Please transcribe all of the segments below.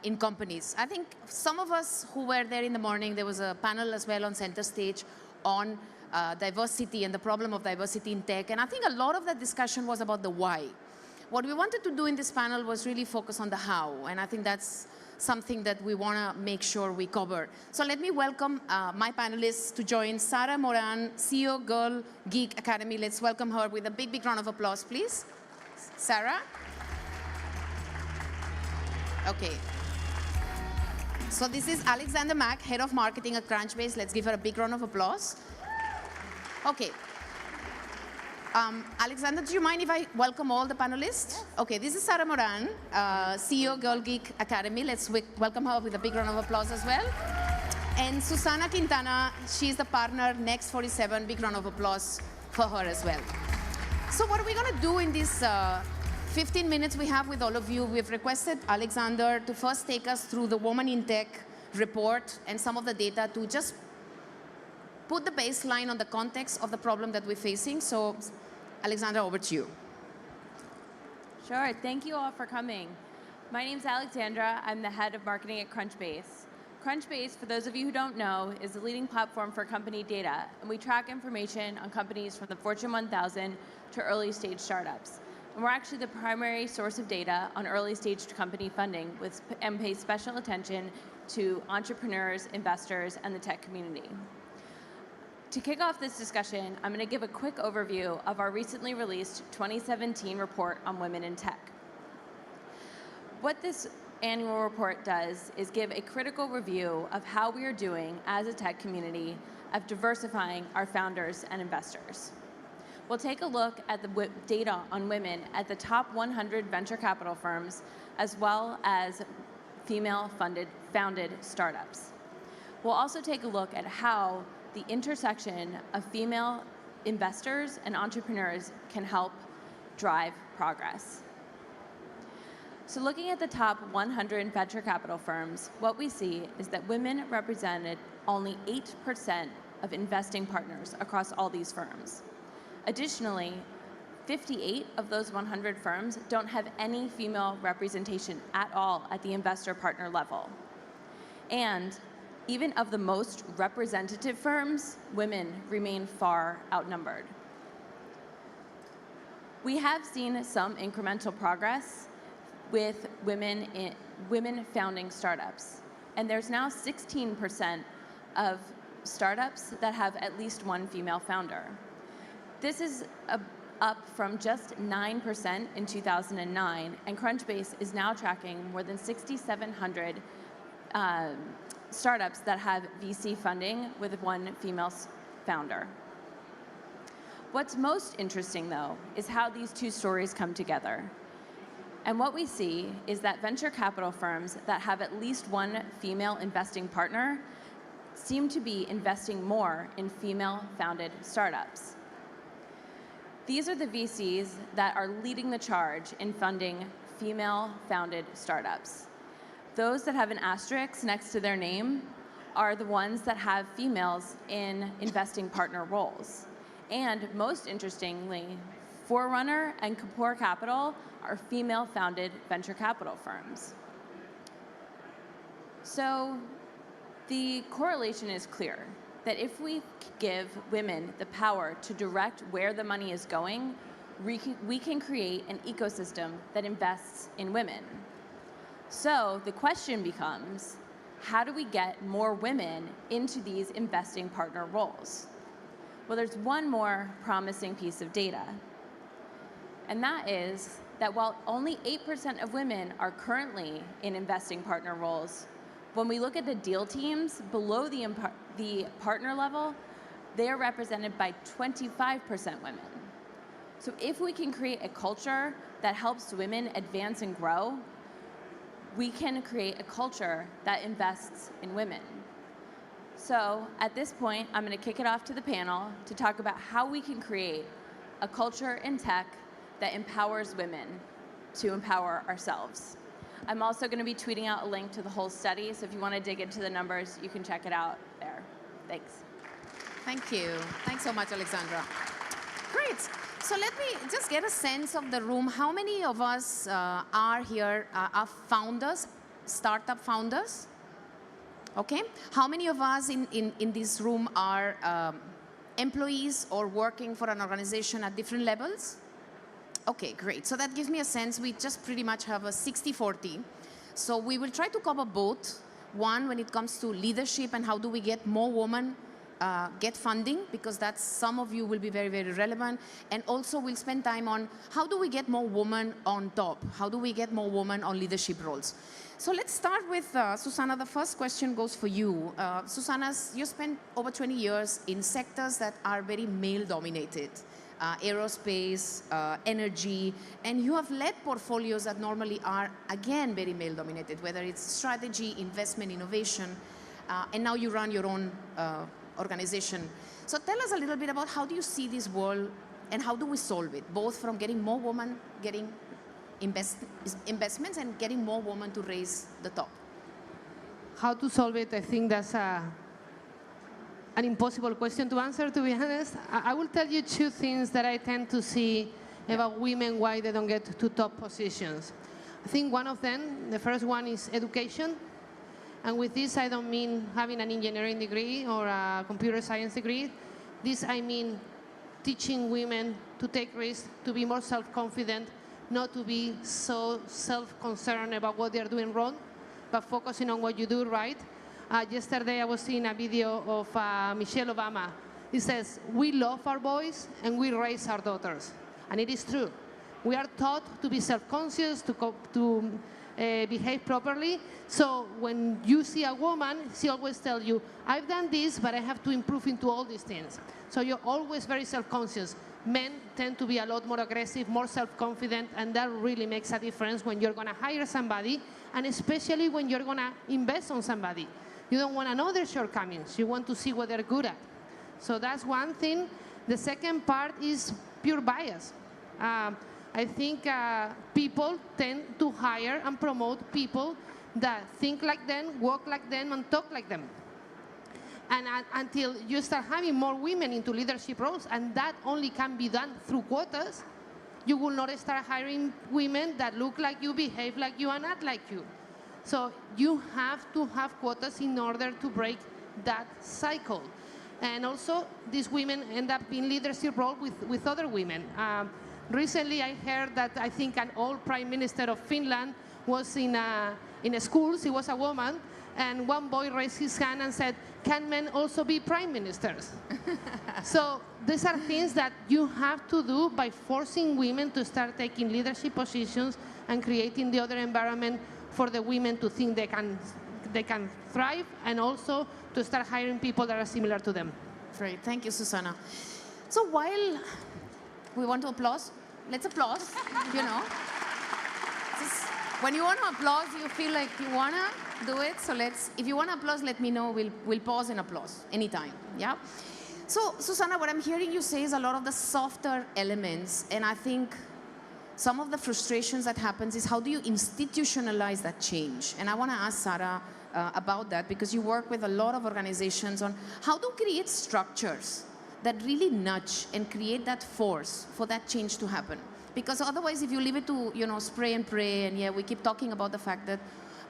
in companies. I think some of us who were there in the morning, there was a panel as well on center stage on diversity and the problem of diversity in tech. And I think a lot of that discussion was about the why. What we wanted to do in this panel was really focus on the how. And I think that's something that we want to make sure we cover. So let me welcome my panelists to join. Sarah Moran, CEO, Girl Geek Academy. Let's welcome her with a big, big round of applause, please. Sarah? Okay. So this is Alexandra Mack, Head of Marketing at Crunchbase. Let's give her a big round of applause. Okay. Alexandra, do you mind if I welcome all the panelists? Yes. Okay, this is Sarah Moran, CEO, Girl Geek Academy. Let's welcome her with a big round of applause as well. And Susana Quintana, she's the partner, Next47. Big round of applause for her as well. So what are we going to do in this 15 minutes we have with all of you? We've requested Alexander to first take us through the Women in Tech report and some of the data to just put the baseline on the context of the problem that we're facing. So, Alexandra, over to you. Sure. Thank you all for coming. My name's Alexandra. I'm the head of marketing at Crunchbase. Crunchbase, for those of you who don't know, is the leading platform for company data, and we track information on companies from the Fortune 1000 to early-stage startups. And we're actually the primary source of data on early-stage company funding and pay special attention to entrepreneurs, investors, and the tech community. To kick off this discussion, I'm going to give a quick overview of our recently released 2017 report on women in tech. What this annual report does is give a critical review of how we are doing as a tech community of diversifying our founders and investors. We'll take a look at the data on women at the top 100 venture capital firms, as well as female-founded startups. We'll also take a look at how the intersection of female investors and entrepreneurs can help drive progress. So looking at the top 100 venture capital firms, what we see is that women represented only 8% of investing partners across all these firms. Additionally, 58 of those 100 firms don't have any female representation at all at the investor partner level. And even of the most representative firms, women remain far outnumbered. We have seen some incremental progress with women founding startups. And there's now 16% of startups that have at least one female founder. This is up from just 9% in 2009, and Crunchbase is now tracking more than 6,700 startups that have VC funding with one female founder. What's most interesting, though, is how these two stories come together. And what we see is that venture capital firms that have at least one female investing partner seem to be investing more in female-founded startups. These are the VCs that are leading the charge in funding female-founded startups. Those that have an asterisk next to their name are the ones that have females in investing partner roles. And most interestingly, Forerunner and Kapoor Capital are female-founded venture capital firms. So the correlation is clear, that if we give women the power to direct where the money is going, we can create an ecosystem that invests in women. So the question becomes, how do we get more women into these investing partner roles? Well, there's one more promising piece of data, and that is that while only 8% of women are currently in investing partner roles, when we look at the deal teams below the partner level, they are represented by 25% women. So if we can create a culture that helps women advance and grow, we can create a culture that invests in women. So at this point, I'm going to kick it off to the panel to talk about how we can create a culture in tech that empowers women to empower ourselves. I'm also going to be tweeting out a link to the whole study, so if you want to dig into the numbers, you can check it out there. Thanks. Thank you. Thanks so much, Alexandra. Great. So let me just get a sense of the room. How many of us are here, are founders startup founders? Okay. How many of us in this room are employees or working for an organization at different levels? Okay, great. So that gives me a sense we just pretty much have a 60-40. So we will try to cover both. One, when it comes to leadership and how do we get more women get funding, because that's some of you will be very, very relevant. And also we'll spend time on how do we get more women on top? How do we get more women on leadership roles? So let's start with Susana. The first question goes for you. Susana, you spent over 20 years in sectors that are very male-dominated. Aerospace, energy, and you have led portfolios that normally are, again, very male-dominated, whether it's strategy, investment, innovation, and now you run your own organization. So tell us a little bit about how do you see this world and how do we solve it, both from getting more women, getting investments, and getting more women to raise the top? How to solve it, I think that's an impossible question to answer, to be honest. I will tell you two things that I tend to see about women, why they don't get to top positions. I think one of them, the first one, is education. And with this, I don't mean having an engineering degree or a computer science degree. This, I mean teaching women to take risks, to be more self-confident, not to be so self-concerned about what they're doing wrong, but focusing on what you do right. Yesterday, I was seeing a video of Michelle Obama. It says, we love our boys and we raise our daughters. And it is true. We are taught to be self-conscious, to behave properly. So when you see a woman, she always tells you, I've done this, but I have to improve into all these things. So you're always very self-conscious. Men tend to be a lot more aggressive, more self-confident, and that really makes a difference when you're going to hire somebody, and especially when you're going to invest on somebody. You don't want to know their shortcomings. You want to see what they're good at. So that's one thing. The second part is pure bias. I think people tend to hire and promote people that think like them, walk like them, and talk like them. And until you start having more women into leadership roles, and that only can be done through quotas, you will not start hiring women that look like you, behave like you, and act like you. So you have to have quotas in order to break that cycle. And also, these women end up in leadership roles with other women. Recently, I heard that I think an old prime minister of Finland was in a school. She was a woman. And one boy raised his hand and said, can men also be prime ministers? So these are things that you have to do by forcing women to start taking leadership positions and creating the other environment for the women to think they can thrive, and also to start hiring people that are similar to them. Great. Thank you, Susana. So while we want to applaud, let's applaud, you know. When you want to applaud, you feel like you want to do it. So if you want to applaud, let me know. We'll pause and applause anytime. Yeah? So, Susana, what I'm hearing you say is a lot of the softer elements. And I think some of the frustrations that happens is how do you institutionalize that change? And I want to ask Sarah about that, because you work with a lot of organizations on how to create structures that really nudge and create that force for that change to happen. Because otherwise, if you leave it to, you know, spray and pray, and yeah, we keep talking about the fact that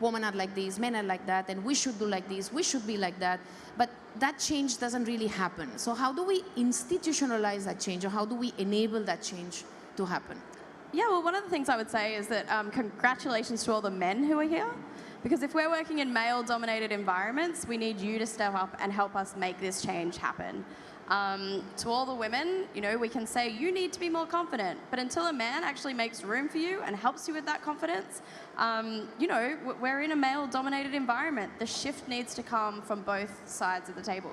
women are like this, men are like that, and we should do like this, we should be like that, but that change doesn't really happen. So how do we institutionalize that change, or how do we enable that change to happen? Yeah, well, one of the things I would say is that congratulations to all the men who are here. Because if we're working in male-dominated environments, we need you to step up and help us make this change happen. To all the women, you know, we can say you need to be more confident, but until a man actually makes room for you and helps you with that confidence, you know, we're in a male-dominated environment. The shift needs to come from both sides of the table.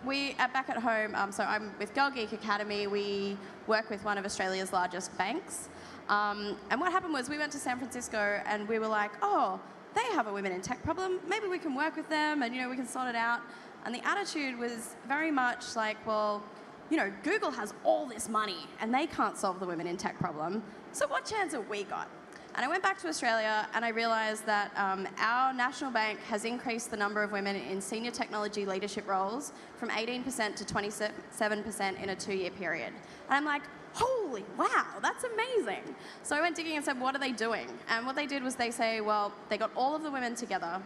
We are back at home, so I'm with Geek Academy. We work with one of Australia's largest banks. And what happened was we went to San Francisco and we were like, oh, they have a women in tech problem. Maybe we can work with them and, you know, we can sort it out. And the attitude was very much like, well, you know, Google has all this money and they can't solve the women in tech problem. So what chance have we got? And I went back to Australia and I realized that our national bank has increased the number of women in senior technology leadership roles from 18% to 27% in a 2-year period. And I'm like, holy wow, that's amazing. So I went digging and said, what are they doing? And what they did was they say, well, they got all of the women together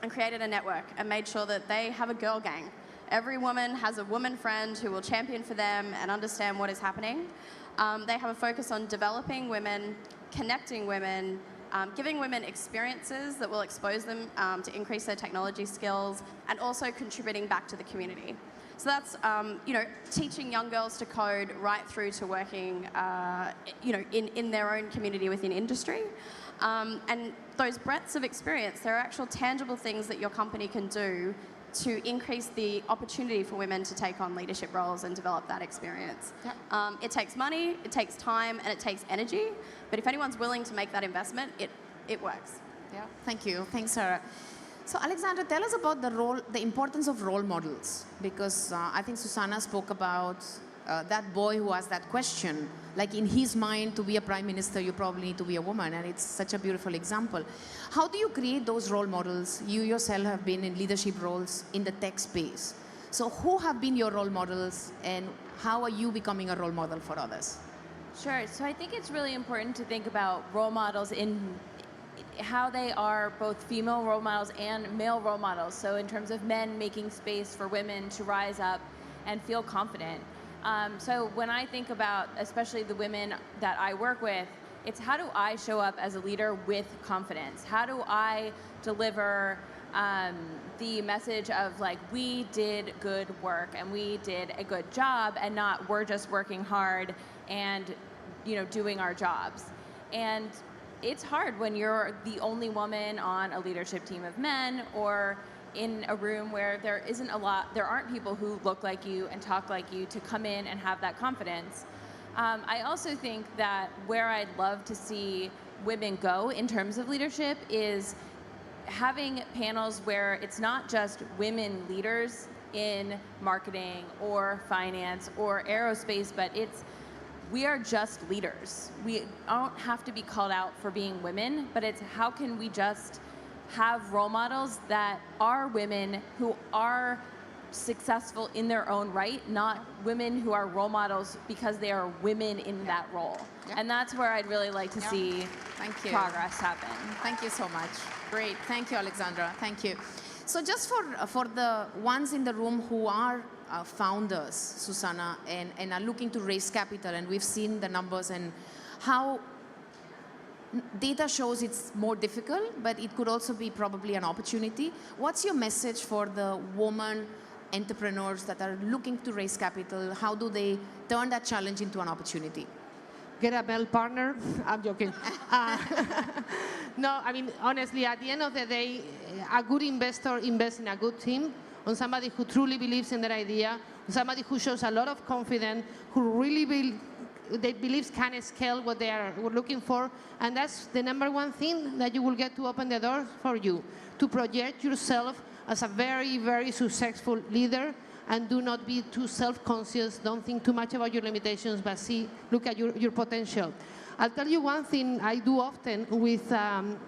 and created a network and made sure that they have a girl gang. Every woman has a woman friend who will champion for them and understand what is happening. They have a focus on developing women, connecting women, giving women experiences that will expose them to increase their technology skills, and also contributing back to the community. So that's teaching young girls to code right through to working in their own community within industry. And those breadths of experience, there are actual tangible things that your company can do to increase the opportunity for women to take on leadership roles and develop that experience. Yep. It takes money, it takes time, and it takes energy. But if anyone's willing to make that investment, it works. Yeah, thank you. Thanks, Sarah. So Alexandra, tell us about the importance of role models, because I think Susana spoke about that boy who asked that question. Like in his mind, to be a prime minister, you probably need to be a woman, and it's such a beautiful example. How do you create those role models? You yourself have been in leadership roles in the tech space. So who have been your role models, and how are you becoming a role model for others? Sure. So I think it's really important to think about role models in how they are both female role models and male role models. So in terms of men making space for women to rise up and feel confident. So when I think about especially the women that I work with, it's how do I show up as a leader with confidence? How do I deliver the message of like, we did good work and we did a good job, and not we're just working hard and doing our jobs. And it's hard when you're the only woman on a leadership team of men, or in a room where there aren't people who look like you and talk like you to come in and have that confidence. I also think that where I'd love to see women go in terms of leadership is having panels where it's not just women leaders in marketing or finance or aerospace, but we are just leaders. We don't have to be called out for being women, but it's how can we just have role models that are women who are successful in their own right, not women who are role models because they are women in that role. Yeah. And that's where I'd really like to see progress happen. Thank you so much. Great. Thank you, Alexandra. Thank you. So just for the ones in the room who are founders, Susana, and are looking to raise capital, and we've seen the numbers and how data shows it's more difficult, but it could also be probably an opportunity. What's your message for the women entrepreneurs that are looking to raise capital? How do they turn that challenge into an opportunity? Get a male partner. I'm joking. No, I mean, honestly, at the end of the day, a good investor invests in a good team, on somebody who truly believes in their idea, somebody who shows a lot of confidence, who really believes can scale what they are looking for. And that's the number one thing that you will get to open the door for you, to project yourself as a very, very successful leader. And do not be too self-conscious. Don't think too much about your limitations, but look at your potential. I'll tell you one thing I do often with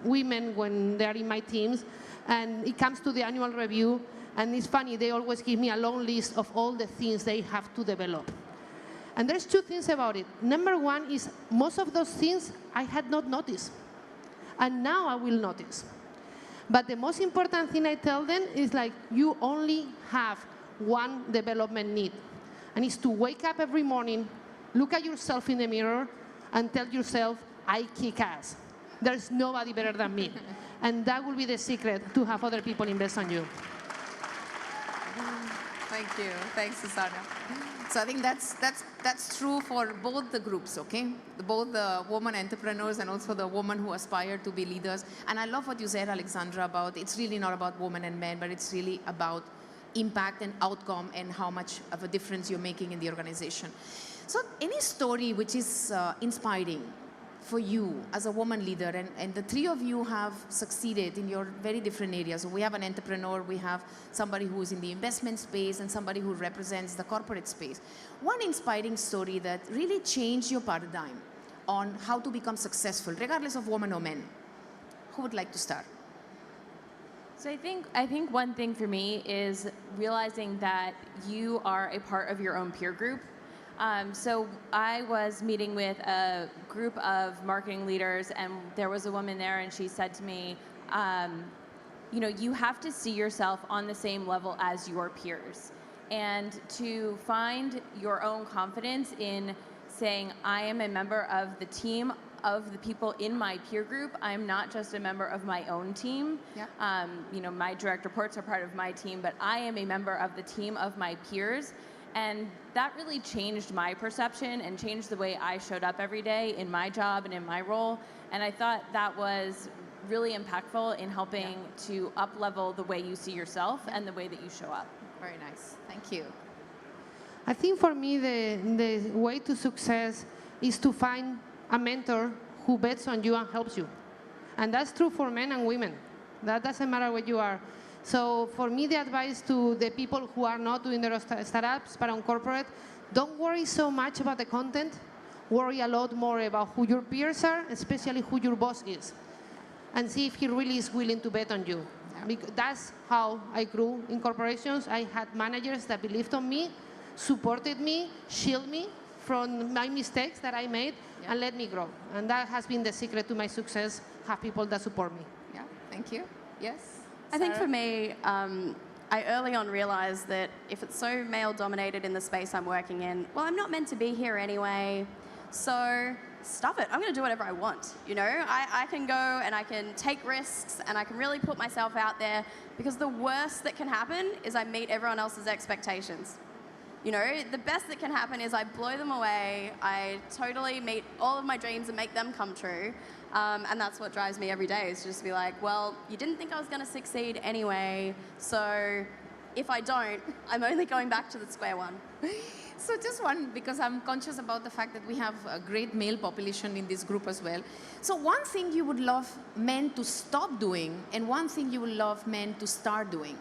women when they're in my teams, and it comes to the annual review, and it's funny, they always give me a long list of all the things they have to develop. And there's two things about it. Number one is most of those things I had not noticed, and now I will notice. But the most important thing I tell them is like, you only have one development need, and it's to wake up every morning, look at yourself in the mirror, and tell yourself, I kick ass. There's nobody better than me. And that will be the secret to have other people invest on you. Thank you. Thanks, Susana. So I think that's true for both the groups, okay? Both the women entrepreneurs and also the women who aspire to be leaders. And I love what you said, Alexandra, about it's really not about women and men, but it's really about impact and outcome and how much of a difference you're making in the organization. So any story which is inspiring for you as a woman leader, and the three of you have succeeded in your very different areas. So we have an entrepreneur, we have somebody who's in the investment space, and somebody who represents the corporate space. One inspiring story that really changed your paradigm on how to become successful, regardless of women or men. Who would like to start? So I think one thing for me is realizing that you are a part of your own peer group. So I was meeting with a group of marketing leaders, and there was a woman there, and she said to me, you have to see yourself on the same level as your peers. And to find your own confidence in saying, I am a member of the team of the people in my peer group. I'm not just a member of my own team. Yeah. My direct reports are part of my team, but I am a member of the team of my peers. And that really changed my perception and changed the way I showed up every day in my job and in my role. And I thought that was really impactful in helping to up-level the way you see yourself and the way that you show up. Very nice. Thank you. I think for me, the way to success is to find a mentor who bets on you and helps you. And that's true for men and women. That doesn't matter what you are. So for me, the advice to the people who are not doing their startups but on corporate, don't worry so much about the content. Worry a lot more about who your peers are, especially who your boss is. And see if he really is willing to bet on you. Because that's how I grew in corporations. I had managers that believed on me, supported me, shielded me from my mistakes that I made, and let me grow. And that has been the secret to my success, have people that support me. Yeah, thank you. Yes? I think for me, I early on realized that if it's so male-dominated in the space I'm working in, well, I'm not meant to be here anyway, so stuff it. I'm going to do whatever I want. I can go and I can take risks and I can really put myself out there, because the worst that can happen is I meet everyone else's expectations. The best that can happen is I blow them away, I totally meet all of my dreams and make them come true. And that's what drives me every day, is just to be like, well, you didn't think I was going to succeed anyway, so if I don't, I'm only going back to the square one. So just one, because I'm conscious about the fact that we have a great male population in this group as well. So one thing you would love men to stop doing, and one thing you would love men to start doing?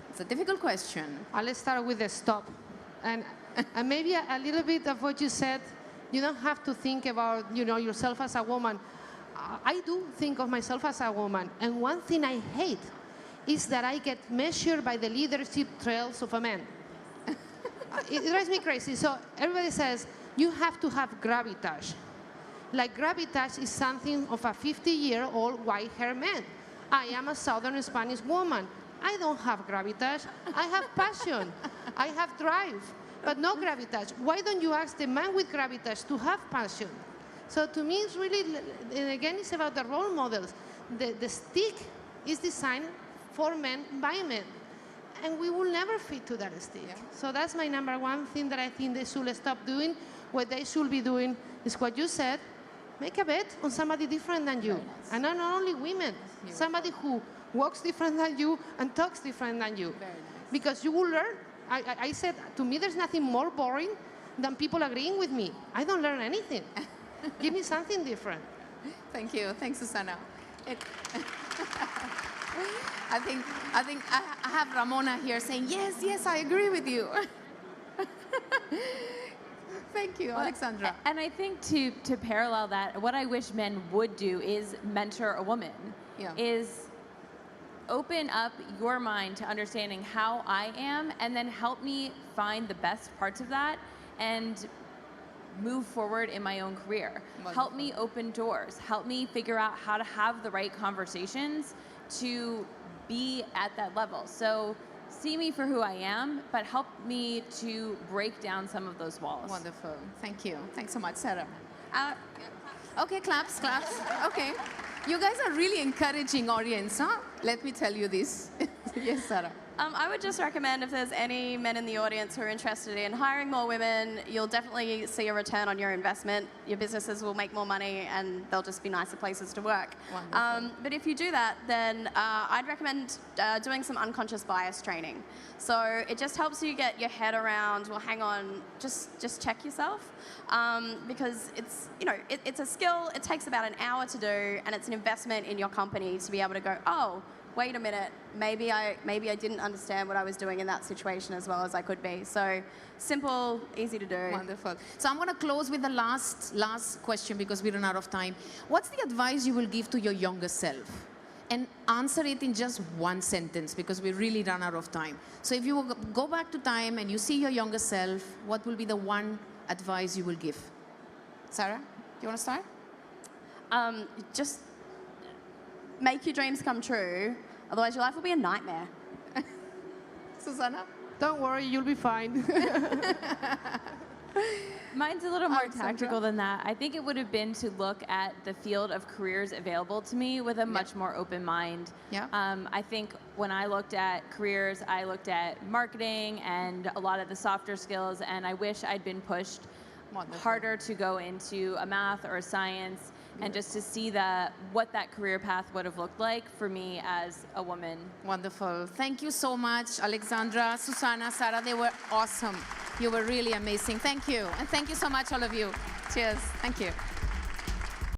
It's a difficult question. Let's start with the stop. And maybe a little bit of what you said, you don't have to think about yourself as a woman. I do think of myself as a woman. And one thing I hate is that I get measured by the leadership trails of a man. It drives me crazy. So everybody says, you have to have gravitas. Like gravitas is something of a 50-year-old white-haired man. I am a Southern Spanish woman. I don't have gravitas. I have passion. I have drive, but no gravitas. Why don't you ask the man with gravitas to have passion? So to me, it's really, and again, it's about the role models. The stick is designed for men by men, and we will never fit to that stick. Yeah. So that's my number one thing that I think they should stop doing. What they should be doing is what you said, make a bet on somebody different than you. Nice. And not only women, somebody who walks different than you and talks different than you. Very nice. Because you will learn. I said, to me, there's nothing more boring than people agreeing with me. I don't learn anything. Give me something different. Thank you. Thanks, Susana. I think I have Ramona here saying, yes, I agree with you. Thank you, Alexandra. And I think to parallel that, what I wish men would do is mentor a woman. Yeah. Is open up your mind to understanding how I am, and then help me find the best parts of that and move forward in my own career. Wonderful. Help me open doors. Help me figure out how to have the right conversations to be at that level. So see me for who I am, but help me to break down some of those walls. Wonderful. Thank you. Thanks so much, Sarah. Okay, claps. Okay. You guys are really encouraging audience, huh? Let me tell you this. Yes, Sarah. I would just recommend, if there's any men in the audience who are interested in hiring more women, you'll definitely see a return on your investment. Your businesses will make more money, and they'll just be nicer places to work. But if you do that, then I'd recommend doing some unconscious bias training. So it just helps you get your head around, well, hang on, just check yourself. Because it's a skill, it takes about an hour to do, and it's an investment in your company to be able to go, oh, wait a minute, maybe I didn't understand what I was doing in that situation as well as I could be. So simple, easy to do. Wonderful. So I'm going to close with the last question because we run out of time. What's the advice you will give to your younger self? and answer it in just one sentence because we really run out of time. So if you go back to time and you see your younger self, what will be the one advice you will give? Sarah, do you want to start? Just make your dreams come true. Otherwise, your life will be a nightmare. Susana? Don't worry, you'll be fine. Mine's a little more Alexandra? tactical than that. I think it would have been to look at the field of careers available to me with a much more open mind. Yeah. I think when I looked at careers, I looked at marketing and a lot of the softer skills, and I wish I'd been pushed harder to go into a math or a science and just to see what that career path would have looked like for me as a woman. Wonderful. Thank you so much, Alexandra, Susana, Sarah. They were awesome. You were really amazing. Thank you. And thank you so much, all of you. Cheers. Thank you.